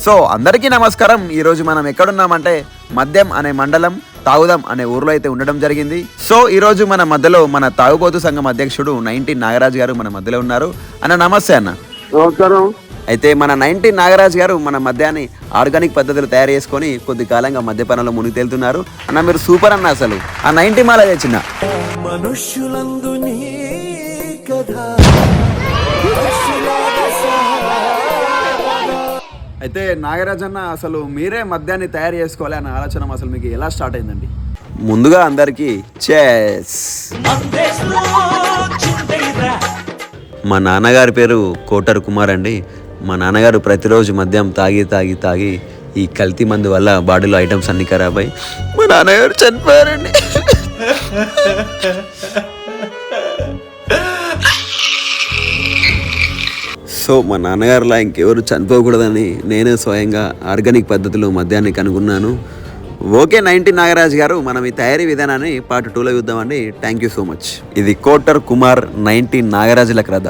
So అందరికీ నమస్కారం. ఈరోజు మనం ఎక్కడున్నామంటే మద్యం అనే మండలం తాగుదాం అనే ఊర్లో అయితే ఉండడం జరిగింది. సో ఈరోజు మన మధ్యలో మన తాగుబోతు సంఘం అధ్యక్షుడు 19 నాగరాజ్ గారు మన మధ్యలో ఉన్నారు. అన్న నమస్తే అన్న. నమస్కారం. అయితే మన 19 నాగరాజ్ గారు మన మద్యాన్ని ఆర్గానిక్ పద్ధతులు తయారు చేసుకొని కొద్ది కాలంగా మద్యపానంలో మునిగి తేలుతున్నారు. అన్న మీరు సూపర్ అన్న. అసలు ఆ 90 మాల తెచ్చిన అయితే నాగరాజ్ అన్న, అసలు మీరే మద్యాన్ని తయారు చేసుకోవాలి అన్న ఆలోచన అసలు మీకు ఎలా స్టార్ట్ అయిందండి? ముందుగా అందరికీ చెస్. మా నాన్నగారి పేరు కోటర్ కుమార్ అండి. మా నాన్నగారు ప్రతిరోజు మద్యం తాగి ఈ కల్తీ మందు వల్ల బాడీలో ఐటమ్స్ అన్ని ఖరాబ్ అయ్యి మా నాన్నగారు చనిపోయారండి. సో మా నాన్నగారులా ఇంకెవరు చనిపోకూడదని నేను స్వయంగా ఆర్గానిక్ పద్ధతిలో మద్యాన్ని కనుగొన్నాను. ఓకే 19 నాగరాజ్ గారు, మనం ఈ తయారీ విధానాన్ని పార్ట్ 2లో చూద్దామండి. Thank you so much. ఇది కోటర్ కుమార్ 19 నాగరాజుల కథ.